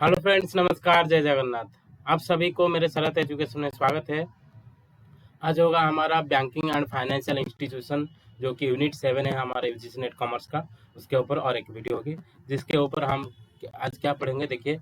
Hello friends, नमस्कार, जय जगन्नाथ। आप सभी को मेरे शरत एजुकेशन में स्वागत है। आज होगा हमारा बैंकिंग एंड फाइनेंशियल इंस्टीट्यूशन, जो कि यूनिट 7 है हमारे यूजीसी नेट कॉमर्स का, उसके ऊपर और एक वीडियो होगी जिसके ऊपर हम आज क्या पढ़ेंगे। देखिए,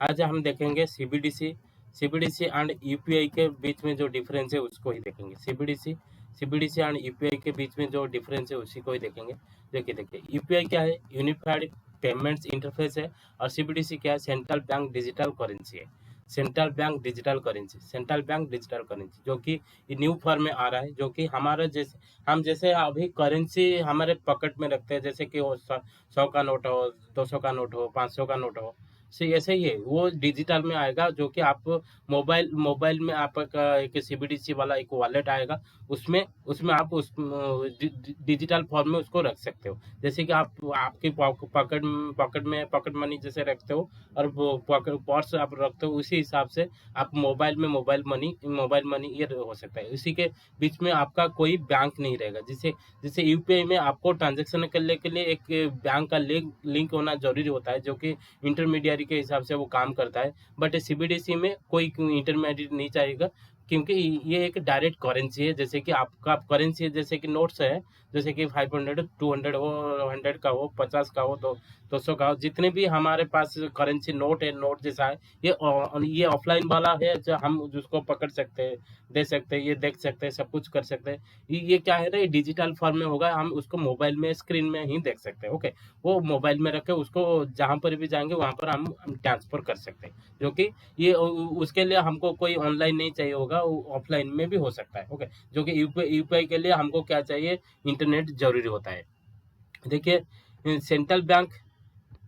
आज हम देखेंगे सीबीडीसी एंड यूपीआई के बीच में जो डिफरेंस है उसको ही देखेंगे। सीबीडीसी एंड यूपीआई के बीच में जो डिफरेंस है उसी को ही देखेंगे। देखिए यूपीआई क्या है? यूनिफाइड पेमेंट्स इंटरफेस है। और सीबीडीसी क्या है? सेंट्रल बैंक डिजिटल करेंसी है। सेंट्रल बैंक डिजिटल करेंसी जो कि ये न्यू फॉर्म में आ रहा है, जो कि हमारा जैसे हम जैसे अभी करेंसी हमारे पॉकेट में रखते हैं, जैसे कि वो 100 का नोट हो, 200 का नोट हो, 500 का नोट हो, से ऐसे ही है। वो डिजिटल में आएगा, जो कि आप मोबाइल में आपका एक सीबीडीसी वाला एक वॉलेट आएगा। उसमें उसमें आप उस डिजिटल फॉर्म में उसको रख सकते हो। जैसे कि आप आपकी पॉकेट मनी जैसे रखते हो, और वो पॉकेट पर्स आप रखते हो, उसी हिसाब से आप मोबाइल में मोबाइल मनी ये हो सकता है। इसी के बीच में आपका कोई बैंक नहीं रहेगा। जैसे जैसे यूपीआई में आपको ट्रांजैक्शन करने के लिए एक बैंक का लिंक होना जरूरी होता है, जो कि इंटरमीडियरी के हिसाब से वो काम करता है। बट सीबीडीसी में कोई इंटरमीडिएट नहीं चाहिएगा, क्योंकि ये एक डायरेक्ट करेंसी है। जैसे कि आपका करेंसी है, जैसे कि नोट्स है, जैसे कि 500, 200 हो, 100 का हो, 50 का हो, तो 200 का हो, जितने भी हमारे पास करेंसी नोट है, नोट जैसा है, ये ऑफलाइन वाला है, जो हम जिसको पकड़ सकते हैं, दे सकते हैं, ये देख सकते हैं, सब कुछ कर सकते हैं। ये क्या है ना, ये डिजिटल फॉर्म में होगा, हम उसको मोबाइल में स्क्रीन में ही देख सकते हैं। ओके, वो मोबाइल में रख के उसको जहाँ पर भी जाएंगे वहाँ पर हम ट्रांसफर कर सकते हैं। जो कि ये उसके लिए हमको कोई ऑनलाइन नहीं चाहिए होगा, वो ऑफलाइन में भी हो सकता है। ओके, जो कि यूपीआई के लिए हमको क्या चाहिए? इंटरनेट जरूरी होता है। देखिए, सेंट्रल बैंक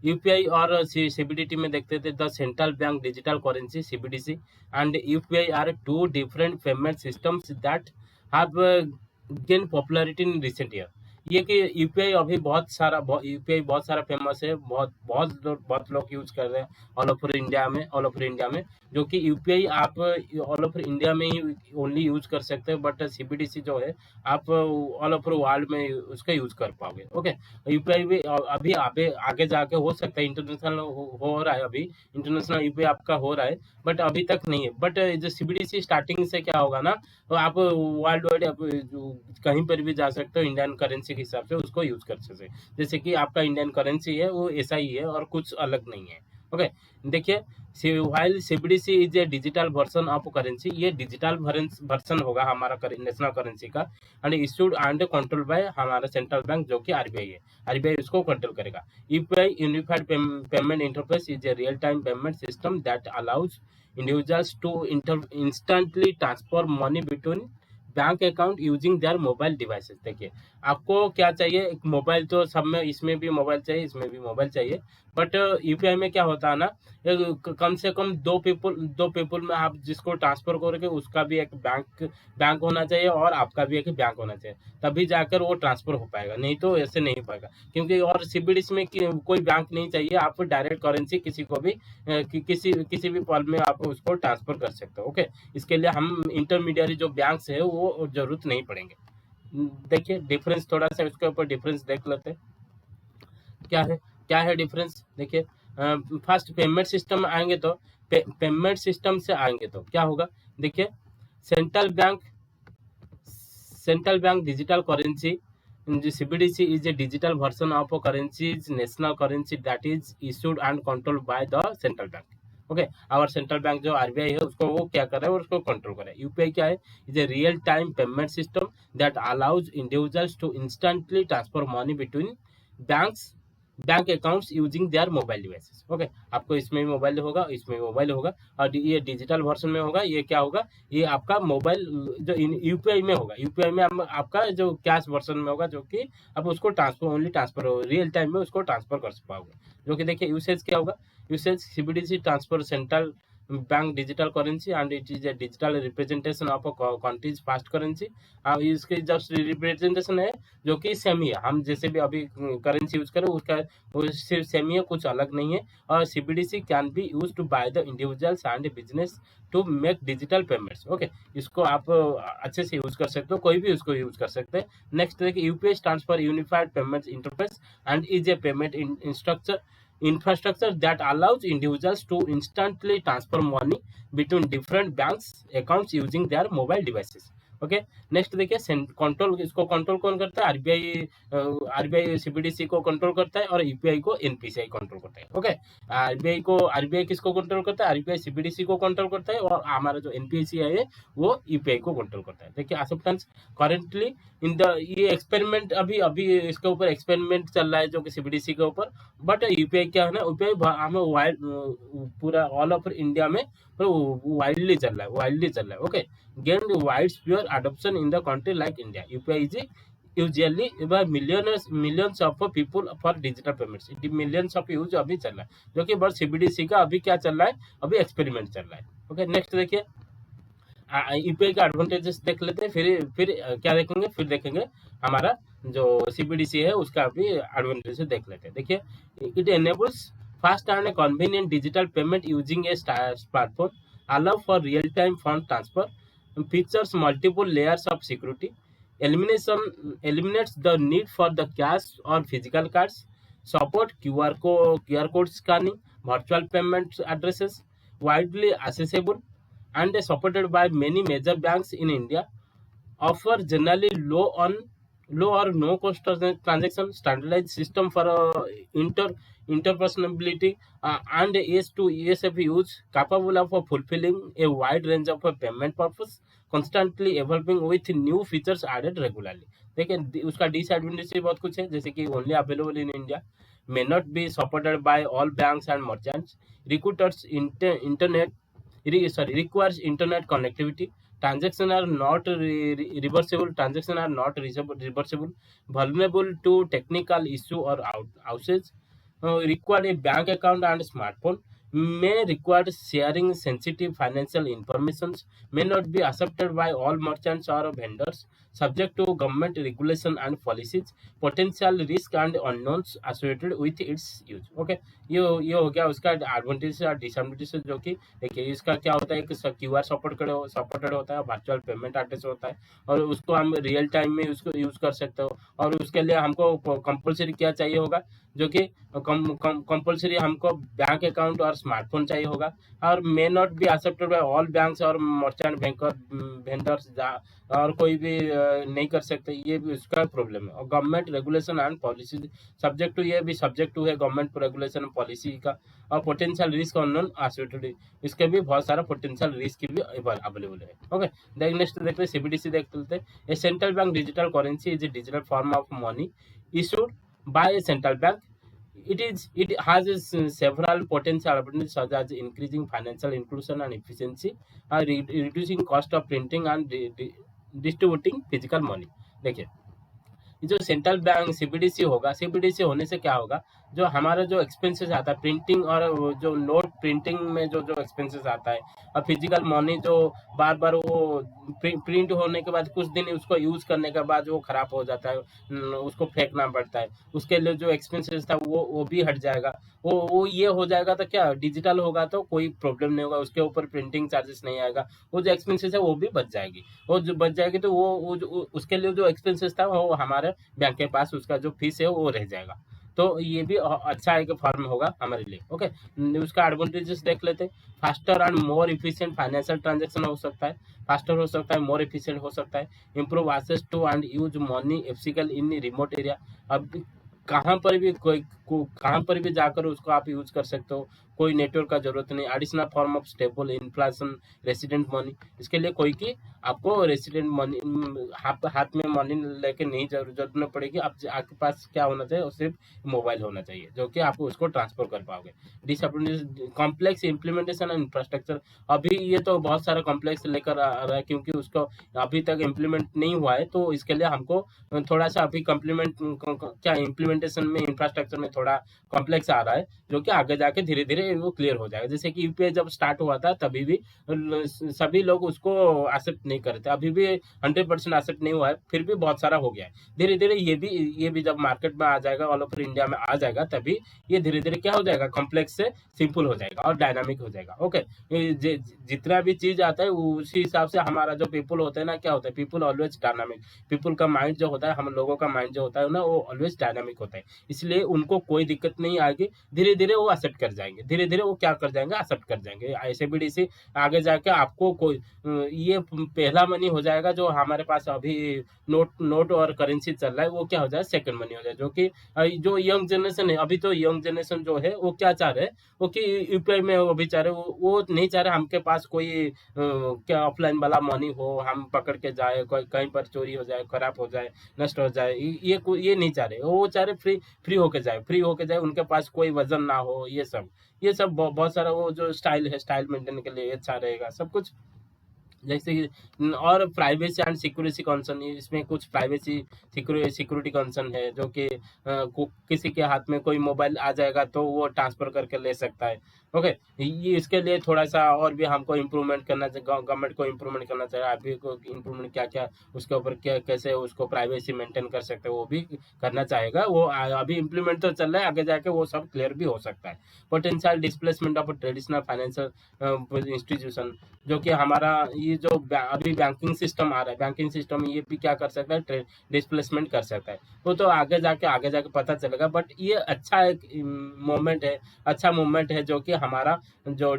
यूपीआई और सीबीडीटी में देखते थे। The central bank digital currency CBDC and UPI are two different payment systems that have gain popularity in recent year. ये कि यूपीआई बहुत सारा फेमस है, बहुत लोग यूज कर रहे हैं ऑल ओवर इंडिया में। जो कि यूपीआई आप ऑल ओवर इंडिया में ही ओनली यूज कर सकते हैं, बट सीबीडीसी जो है आप ऑल ओवर वर्ल्ड में उसका यूज कर पाओगे। ओके, यूपीआई भी अभी आगे आगे जाके हो सकता है इंटरनेशनल हो रहा है। अभी इंटरनेशनल यूपीआई आपका हो रहा है, बट अभी तक नहीं है। बट जो सीबीडीसी स्टार्टिंग से क्या होगा ना, तो आप वर्ल्ड वाइड आप कहीं पर भी जा सकते हो, इंडियन करेंसी के हिसाब से उसको यूज कर सकते हैं। जैसे कि आपका इंडियन करेंसी है वो ऐसा ही है, और कुछ अलग नहीं है। ओके, देखिए, while CBDC is a digital version of currency, ये डिजिटल वर्जन होगा हमारा नेशनल करेंसी का, and issued and control by हमारा सेंट्रल बैंक, जो कि आरबीआई है। आरबीआई उसको कंट्रोल करेगा। UPI unified payment interface is a real time payment system that allows individuals to instantly transfer money between bank account using their mobile devices. देखिए, आपको क्या चाहिए? एक मोबाइल तो सब में, इसमें भी मोबाइल चाहिए, इसमें भी मोबाइल चाहिए। बट यूपीआई में क्या होता है ना, कम से कम दो पीपल में आप जिसको ट्रांसफर करोगे उसका भी एक बैंक होना चाहिए, और आपका भी एक बैंक होना चाहिए, तभी जाकर वो ट्रांसफर हो पाएगा, नहीं तो ऐसे नहीं हो पाएगा। क्योंकि और सीबीडीसी में कोई बैंक नहीं चाहिए, आप डायरेक्ट करेंसी किसी को भी किसी भी पल में आप उसको ट्रांसफर कर सकते हो। ओके, इसके लिए हम इंटरमीडियरी जो बैंक्स है वो जरूरत नहीं पड़ेंगे। देखिए डिफरेंस, थोड़ा सा इसके ऊपर डिफरेंस देख लेते हैं। क्या है क्या है डिफरेंस? देखिए, फर्स्ट पेमेंट सिस्टम में आएंगे तो पेमेंट सिस्टम से आएंगे तो क्या होगा? देखिए, central bank digital currency, CBDC is a digital version of a currency's national currency that is issued and controlled by the central bank. Okay, और सेंट्रल बैंक जो आरबीआई है उसको वो क्या कर रहा है, उसको कंट्रोल कर रहा है। यूपीआई क्या है? Is a real time payment system that allows individuals to instantly transfer money between banks bank accounts using their mobile devices. Okay, आपको इसमें भी मोबाइल होगा, इसमें भी मोबाइल होगा, और ये डिजिटल वर्जन में होगा। ये क्या होगा? ये आपका मोबाइल जो यूपीआई में होगा, यूपीआई में आपका जो कैश वर्जन में होगा, जो कि आप उसको ट्रांसफर हो रियल टाइम में उसको ट्रांसफर कर पाओगे। जो कि देखिए, यूसेज क्या होगा? Usage CBDC transfer central bank digital currency and it is a digital representation of a countries fast currency. इसके जस्ट रिप्रेजेंटेशन है, जो कि सेम ही है। हम जैसे भी अभी करेंसी यूज करें उसका वो सिर्फ सेम ही है, कुछ अलग नहीं है। और CBDC can be use to by the individuals and business to make digital payments. Okay, इसको आप अच्छे से यूज कर सकते हो, कोई भी उसको यूज कर सकते हैं। नेक्स्ट देखिए, UPI stands for unified payments interface and is a payment infrastructure infrastructure that allows individuals to instantly transfer money between different banks accounts using their mobile devices. Okay, next देखिए control, इसको control कौन करता है? RBI, RBI CBDC को control करता है और UPI को एनपीसीआई कंट्रोल करता है। ओके, आरबीआई किसको कंट्रोल करता है? आरबीआई सीबीडीसी को कंट्रोल करता है और हमारा जो एनपीसीआई है वो यूपीआई को कंट्रोल करता है। देखिए एक्सेप्टेंस करेंटली इन द, ये एक्सपेरिमेंट अभी अभी इसके ऊपर एक्सपेरिमेंट चल रहा है जो कि सीबीडीसी के ऊपर, बट यूपीआई क्या है ना, यूपीआई हमें वाइड पूरा ऑल ओवर इंडिया में वाइडली चल रहा है, वाइडली चल रहा है। Okay, gained widespread adoption in the country like India. UPI is usually by millions of people for digital payments. Millions of use अभी चल रहा है, जो कि बस सीबीडीसी का अभी क्या चल रहा है, अभी एक्सपेरिमेंट चल रहा है। ओके, नेक्स्ट देखिए यूपीआई का एडवांटेजेस देख लेते हैं, फिर क्या देखेंगे, फिर देखेंगे हमारा जो सीबीडीसी है उसका अभी एडवांटेजेस देख लेते हैं। देखिए, it enables fast and convenient digital payment using A smartphone, allow for real-time fund transfer, features multiple layers of security, eliminates the need for the cash or physical cards, support QR code scanning, virtual payment addresses, widely accessible and supported by many major banks in India, offer generally low or no cost transaction, standardized system for interpersonability, and is to ESF use, capable of fulfilling a wide range of payment purpose, constantly evolving with new features added regularly. देखिए उसका disadvantage भी बहुत कुछ है, जैसे कि only available in India, may not be supported by all banks and merchants, recruiters requires internet connectivity, transactions are not reversible, vulnerable to technical issue or outage, require a bank account and smartphone, may require sharing sensitive financial information, may not be accepted by all merchants or vendors, subject to government regulation and policies, potential risk and unknowns associated with its use. Okay, ये हो गया उसका advantage और disadvantage, जो कि देखिए इसका क्या होता है कि क्यूआर सपोर्टेड होता है, वर्चुअल पेमेंट एड्रेस होता है और उसको हम रियल टाइम में उसको यूज कर सकते हो, और उसके लिए हमको कंपलसरी क्या चाहिए होगा, जो कि कंपलसरी हमको बैंक अकाउंट और स्मार्टफोन चाहिए होगा, और may not be accepted by all banks और मर्चेंट वेंडर्स, और कोई भी नहीं कर सकते, ये भी उसका प्रॉब्लम है। और government regulation and policy subject to, ये भी सब्जेक्ट टू है गवर्नमेंट रेगुलेशन एंड पॉलिसी का, और पोटेंशियल रिस्क अननोन एसोसिएटेड, इसके भी बहुत सारा पोटेंशियल रिस्क भी अवेलेबल है। ओके, नेक्स्ट देखते हैं सीबीडीसी देख लेते हैं। A central bank digital currency is a digital form of money issued by a central bank. It has several potential advantages such as increasing financial inclusion and efficiency, reducing cost of printing and distributing physical money. देखिए जो central bank CBDC होगा, CBDC होने से क्या होगा, जो हमारा जो एक्सपेंसेस आता है प्रिंटिंग और जो नोट प्रिंटिंग में जो एक्सपेंसेस आता है, और फिजिकल मनी जो बार बार वो प्रिंट होने के बाद कुछ दिन उसको यूज करने के बाद वो खराब हो जाता है, उसको फेंकना पड़ता है, उसके लिए जो एक्सपेंसेस था वो भी हट जाएगा। वो ये हो जाएगा तो क्या डिजिटल होगा तो कोई प्रॉब्लम नहीं होगा, उसके ऊपर प्रिंटिंग चार्जेस नहीं आएगा, वो जो एक्सपेंसेस है वो भी बच जाएगी, वो जो बच जाएगी तो उसके लिए जो एक्सपेंसेस था वो हमारे बैंक के पास उसका जो फीस है वो रह जाएगा, तो ये भी अच्छा एक फॉर्म होगा हमारे लिए। ओके, उसका एडवांटेजेस देख लेते हैं। Faster and more efficient financial transaction हो सकता है, फास्टर हो सकता है, मोर इफिशिएंट हो सकता है, improve access to and use money efficiently in remote area. अब कहाँ पर भी जाकर उसको आप यूज कर सकते हो, कोई नेटवर्क का जरूरत नहीं। Additional form of stable inflation resident money, इसके लिए कोई की आपको रेसिडेंट मनी हाथ में मनी लेके नहीं जरूरत नहीं पड़ेगी, आपके पास क्या होना चाहिए, सिर्फ मोबाइल होना चाहिए जो कि आपको उसको ट्रांसफर कर पाओगे। Disadvantage complex implementation and infrastructure, अभी ये तो बहुत सारा कॉम्प्लेक्स लेकर आ रहा है क्योंकि उसको अभी तक इम्प्लीमेंट नहीं हुआ है, तो इसके लिए हमको थोड़ा सा अभी इम्प्लीमेंटेशन में इंफ्रास्ट्रक्चर में थोड़ा कॉम्प्लेक्स आ रहा है, जो कि आगे जाके धीरे धीरे जाके वो क्लियर हो जाएगा। जैसे कि यूपीआई जब स्टार्ट हुआ था तभी भी सभी लोग उसको एक्सेप्ट नहीं करते, अभी भी 100% एक्सेप्ट नहीं हुआ है, फिर भी बहुत सारा हो गया है। धीरे धीरे ये भी जब मार्केट में आ जाएगा, ऑल ओवर इंडिया में आ जाएगा, तभी ये धीरे धीरे क्या हो जाएगा, कॉम्प्लेक्स से सिंपल हो जाएगा और डायनामिक हो जाएगा। ओके, जितना भी चीज आता है उसी हिसाब से हमारा जो पीपल होता है ना, क्या होता है, पीपल ऑलवेज डायनामिक। पीपल का माइंड जो होता है, हम लोगों का माइंड जो होता है ना, वो ऑलवेज डायनामिक होता है, इसलिए उनको कोई दिक्कत नहीं आएगी। धीरे धीरे वो एक्सेप्ट कर जाएंगे, धीरे धीरे वो क्या कर जाएंगे, एक्सेप्ट कर जाएंगे। ऐसे भी डीसी आगे जाके आपको कोई ये पहला मनी हो जाएगा जो हमारे पास अभी नोट और करेंसी चल रहा है, वो क्या हो जाए, सेकंड मनी हो जाए। जो कि जो यंग जनरेशन है, अभी तो यंग जनरेशन जो है वो क्या चाह रहे हैं, वो कि यूपीआई में वो भी चाह रहे, वो नहीं चाह रहे हमके पास कोई क्या ऑफलाइन वाला मनी हो, हम पकड़ के जाए, कोई कहीं पर चोरी हो जाए, खराब हो जाए, नष्ट हो जाए, ये नहीं चाह रहे। वो चाह रहे फ्री होके जाए, फ्री होके जाए, उनके पास कोई वजन ना हो, ये सब बहुत सारा वो जो स्टाइल है, स्टाइल मेंटेन के लिए अच्छा रहेगा सब कुछ। जैसे कि और प्राइवेसी एंड सिक्योरिटी कंसर्न, इसमें कुछ प्राइवेसी सिक्योरिटी कंसर्न है, जो कि किसी के हाथ में कोई मोबाइल आ जाएगा तो वो ट्रांसफर करके ले सकता है। ओके, ये इसके लिए थोड़ा सा और भी हमको इम्प्रूवमेंट करना चाहिए, गवर्नमेंट को इम्प्रूवमेंट करना चाहिए। अभी को इम्प्रूवमेंट क्या क्या उसके ऊपर क्या कैसे उसको प्राइवेसी मेंटेन कर सकते हैं, वो भी करना चाहेगा। वो अभी इम्प्लीमेंट तो चल रहा है, आगे जाके वो सब क्लियर भी हो सकता है। Potential displacement of traditional financial institution, जो कि हमारा ये जो अभी बैंकिंग सिस्टम आ रहा है, बैंकिंग सिस्टम ये भी क्या कर सकता है, डिस्प्लेसमेंट कर सकता है। वो तो आगे जाके पता चलेगा, बट ये अच्छा एक मूवमेंट है, अच्छा मूवमेंट है, जो कि हमारा जो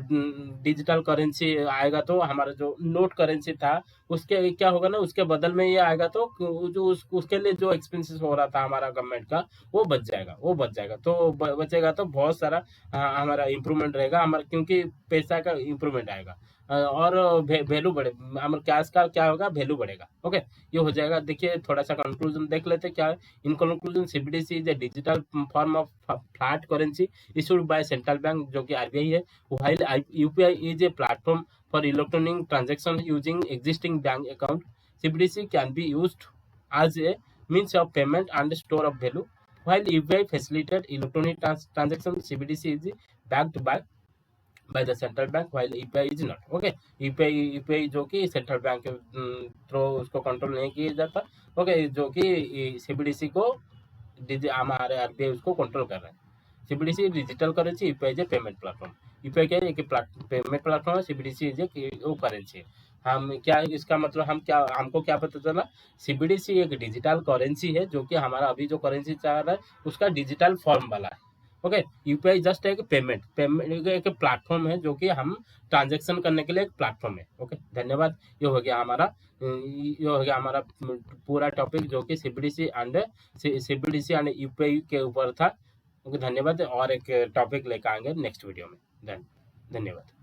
डिजिटल करेंसी आएगा तो हमारा जो नोट करेंसी था उसके क्या होगा ना, उसके बदल में ये आएगा तो जो उसके लिए जो एक्सपेंसेस हो रहा था हमारा गवर्नमेंट का, वो बच जाएगा। तो बचेगा तो बहुत सारा हमारा इम्प्रूवमेंट रहेगा हमारा, क्योंकि पैसा का इम्प्रूवमेंट आएगा और वैल्यू बढ़े, हमारे कैश का क्या होगा, वैल्यू बढ़ेगा। ओके, ये हो जाएगा। देखिए थोड़ा सा कंक्लूजन देख लेते हैं क्या है। In conclusion, CBDC is a digital form of flat currency issued by central bank, जो कि आरबीआई है। While UPI is a platform for electronic transaction using existing bank account, CBDC can be used as a means of payment and store of value. While UPI facilitated electronic transaction, CBDC is backed by the central bank, while UPI is not. Okay, UPI जो कि central bank के through उसको control नहीं किया जाता। Okay, जो कि CBDC को हमारे आरबीआई उसको कंट्रोल कर रहा है। CBDC digital currency, UPI is payment platform. UPI क्या है, पेमेंट प्लेटफॉर्म है, सीबीडीसी इज वो करेंसी है। हम क्या, इसका मतलब हमको क्या पता चला, सीबीडीसी एक डिजिटल करेंसी है, जो कि हमारा अभी जो करेंसी चल रहा है उसका डिजिटल फॉर्म वाला है। ओके, यूपीआई जस्ट एक पेमेंट एक प्लेटफॉर्म है, जो कि हम ट्रांजेक्शन करने के लिए एक प्लेटफॉर्म है। ओके, धन्यवाद। ये हो गया हमारा पूरा टॉपिक, जो कि सीबीडीसी एंड यूपीआई के ऊपर था। ओके, धन्यवाद। और एक टॉपिक लेकर आएंगे नेक्स्ट वीडियो में। धन्यवाद।